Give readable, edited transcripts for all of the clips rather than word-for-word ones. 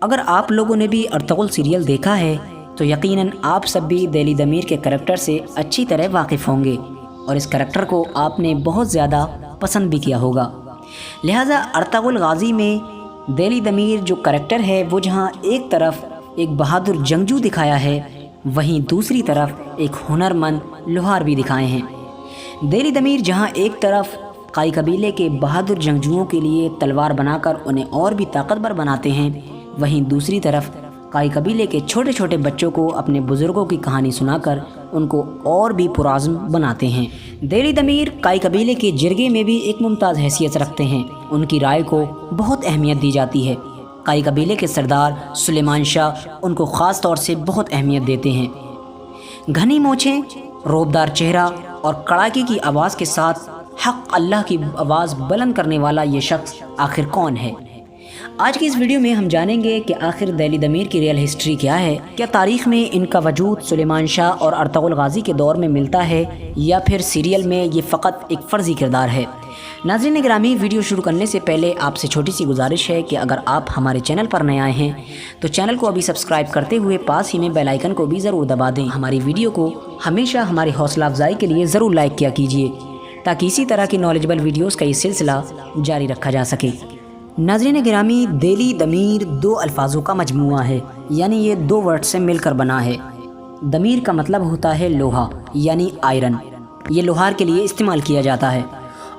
اگر آپ لوگوں نے بھی ارطغرل سیریل دیکھا ہے تو یقیناً آپ سب بھی دہلی ضمیر کے کریکٹر سے اچھی طرح واقف ہوں گے اور اس کریکٹر کو آپ نے بہت زیادہ پسند بھی کیا ہوگا۔ لہٰذا ارطغرل غازی میں دہلی ضمیر جو کریکٹر ہے وہ جہاں ایک طرف ایک بہادر جنگجو دکھایا ہے، وہیں دوسری طرف ایک ہنرمند لوہار بھی دکھائے ہیں۔ دہلی ضمیر جہاں ایک طرف قائی قبیلے کے بہادر جنگجوؤں کے لیے تلوار بنا کر انہیں اور بھی طاقتور بناتے ہیں، وہیں دوسری طرف قائی قبیلے کے چھوٹے چھوٹے بچوں کو اپنے بزرگوں کی کہانی سنا کر ان کو اور بھی پرعزم بناتے ہیں۔ دہلی ضمیر قائی قبیلے کے جرگے میں بھی ایک ممتاز حیثیت رکھتے ہیں، ان کی رائے کو بہت اہمیت دی جاتی ہے۔ قائی قبیلے کے سردار سلیمان شاہ ان کو خاص طور سے بہت اہمیت دیتے ہیں۔ گھنی مونچھیں، روبدار چہرہ اور کڑاکے کی آواز کے ساتھ حق اللہ کی آواز بلند کرنے والا یہ شخص آخر کون ہے؟ آج کی اس ویڈیو میں ہم جانیں گے کہ آخر دہلی ضمیر کی ریئل ہسٹری کیا ہے۔ کیا تاریخ میں ان کا وجود سلیمان شاہ اور ارطغرل غازی کے دور میں ملتا ہے یا پھر سیریل میں یہ فقط ایک فرضی کردار ہے؟ ناظرین گرامی، ویڈیو شروع کرنے سے پہلے آپ سے چھوٹی سی گزارش ہے کہ اگر آپ ہمارے چینل پر نئے آئے ہیں تو چینل کو ابھی سبسکرائب کرتے ہوئے پاس ہی میں بیل آئیکن کو بھی ضرور دبا دیں۔ ہماری ویڈیو کو ہمیشہ ہماری حوصلہ افزائی کے لیے ضرور لائک کیا کیجیے تاکہ اسی طرح کی نالجبل ویڈیوز کا یہ سلسلہ جاری رکھا جا سکے۔ ناظرین گرامی، دہلی ضمیر دو الفاظوں کا مجموعہ ہے، یعنی یہ دو ورڈ سے مل کر بنا ہے۔ ضمیر کا مطلب ہوتا ہے لوہا یعنی آئرن، یہ لوہار کے لیے استعمال کیا جاتا ہے،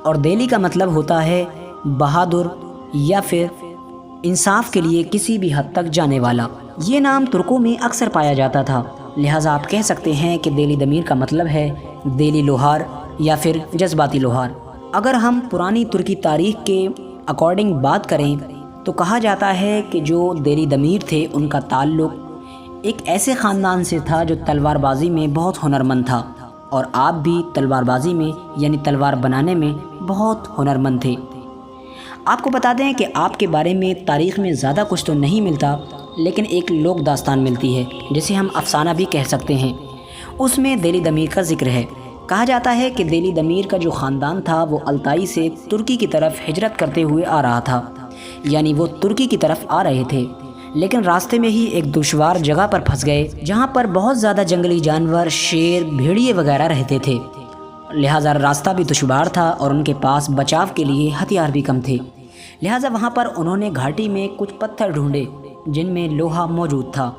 اور دہلی کا مطلب ہوتا ہے بہادر یا پھر انصاف کے لیے کسی بھی حد تک جانے والا۔ یہ نام ترکوں میں اکثر پایا جاتا تھا، لہٰذا آپ کہہ سکتے ہیں کہ دہلی ضمیر کا مطلب ہے دہلی لوہار یا پھر جذباتی لوہار۔ اگر ہم پرانی ترکی تاریخ کے اکارڈنگ بات کریں تو کہا جاتا ہے کہ جو دہلی ضمیر تھے ان کا تعلق ایک ایسے خاندان سے تھا جو تلوار بازی میں بہت ہنرمند تھا، اور آپ بھی تلوار بازی میں یعنی تلوار بنانے میں بہت ہنرمند تھے۔ آپ کو بتا دیں کہ آپ کے بارے میں تاریخ میں زیادہ کچھ تو نہیں ملتا، لیکن ایک لوک داستان ملتی ہے جسے ہم افسانہ بھی کہہ سکتے ہیں۔ اس میں دہلی ضمیر کا ذکر ہے۔ کہا جاتا ہے کہ دہلی ضمیر کا جو خاندان تھا وہ التائی سے ترکی کی طرف ہجرت کرتے ہوئے آ رہا تھا، یعنی وہ ترکی کی طرف آ رہے تھے، لیکن راستے میں ہی ایک دشوار جگہ پر پھنس گئے جہاں پر بہت زیادہ جنگلی جانور، شیر، بھیڑیے وغیرہ رہتے تھے، لہٰذا راستہ بھی دشوار تھا اور ان کے پاس بچاؤ کے لیے ہتھیار بھی کم تھے۔ لہٰذا وہاں پر انہوں نے گھاٹی میں کچھ پتھر ڈھونڈے جن میں لوہا موجود تھا،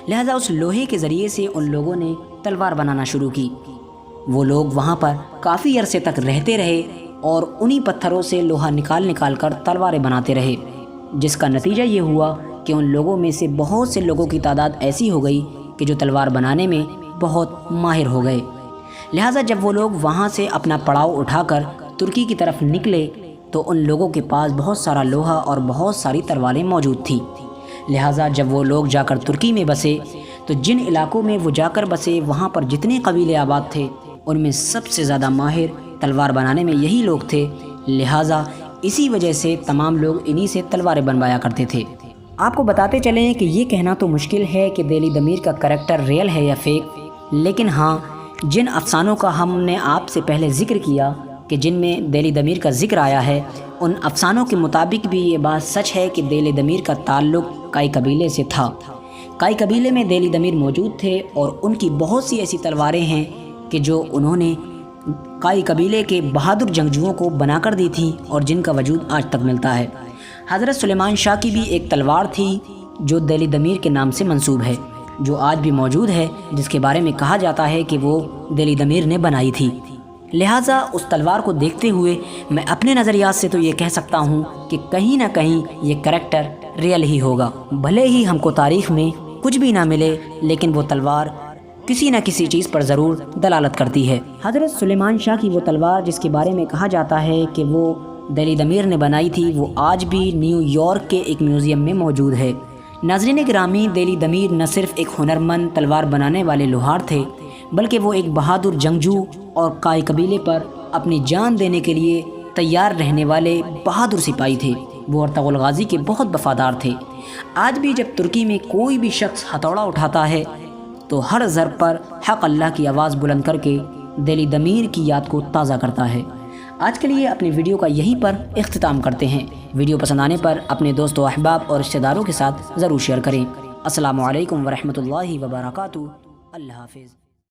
لہٰذا اس لوہے کے ذریعے سے ان لوگوں نے تلوار بنانا شروع کی۔ وہ لوگ وہاں پر کافی عرصے تک رہتے رہے اور انہی پتھروں سے لوہا نکال کر تلواریں بناتے رہے، جس کا نتیجہ یہ ہوا کہ ان لوگوں میں سے بہت سے لوگوں کی تعداد ایسی ہو گئی کہ جو تلوار بنانے میں بہت ماہر ہو گئے۔ لہٰذا جب وہ لوگ وہاں سے اپنا پڑاؤ اٹھا کر ترکی کی طرف نکلے تو ان لوگوں کے پاس بہت سارا لوہا اور بہت ساری تلواریں موجود تھیں۔ لہٰذا جب وہ لوگ جا کر ترکی میں بسے تو جن علاقوں میں وہ جا کر بسے وہاں پر جتنے قبیلے آباد تھے ان میں سب سے زیادہ ماہر تلوار بنانے میں یہی لوگ تھے، لہٰذا اسی وجہ سے تمام لوگ انہی سے تلواریں بنوایا کرتے تھے۔ آپ کو بتاتے چلیں کہ یہ کہنا تو مشکل ہے کہ دہلی ضمیر کا کریکٹر ریئل ہے یا فیک، لیکن ہاں، جن افسانوں کا ہم نے آپ سے پہلے ذکر کیا کہ جن میں دہلی ضمیر کا ذکر آیا ہے، ان افسانوں کے مطابق بھی یہ بات سچ ہے کہ دہلی ضمیر کا تعلق قائی قبیلے سے تھا۔ قائی قبیلے میں دہلی ضمیر موجود تھے اور ان کی بہت سی ایسی تلواریں ہیں کہ جو انہوں نے قائی قبیلے کے بہادر جنگجوؤں کو بنا کر دی تھیں اور جن کا وجود آج تک ملتا ہے۔ حضرت سلیمان شاہ کی بھی ایک تلوار تھی جو دہلی ضمیر کے نام سے منسوب ہے، جو آج بھی موجود ہے، جس کے بارے میں کہا جاتا ہے کہ وہ دہلی ضمیر نے بنائی تھی۔ لہٰذا اس تلوار کو دیکھتے ہوئے میں اپنے نظریات سے تو یہ کہہ سکتا ہوں کہ کہیں نہ کہیں یہ کریکٹر ریئل ہی ہوگا، بھلے ہی ہم کو تاریخ میں کچھ بھی نہ ملے، لیکن وہ تلوار کسی نہ کسی چیز پر ضرور دلالت کرتی ہے۔ حضرت سلیمان شاہ کی وہ تلوار جس کے بارے میں کہا جاتا ہے کہ وہ دہلی ضمیر نے بنائی تھی، وہ آج بھی نیو یارک کے ایک میوزیم میں موجود ہے۔ ناظرین گرامی، دہلی ضمیر نہ صرف ایک ہنرمند تلوار بنانے والے لوہار تھے، بلکہ وہ ایک بہادر جنگجو اور قائی قبیلے پر اپنی جان دینے کے لیے تیار رہنے والے بہادر سپاہی تھے۔ وہ ارطغرل غازی کے بہت وفادار تھے۔ آج بھی جب ترکی میں کوئی بھی شخص ہتھوڑا اٹھاتا ہے تو ہر ضرب پر حق اللہ کی آواز بلند کر کے دہلی ضمیر کی یاد کو تازہ کرتا ہے۔ آج کے لیے اپنی ویڈیو کا یہیں پر اختتام کرتے ہیں۔ ویڈیو پسند آنے پر اپنے دوست و احباب اور رشتہ داروں کے ساتھ ضرور شیئر کریں۔ السلام علیکم ورحمۃ اللہ وبرکاتہ۔ اللہ حافظ۔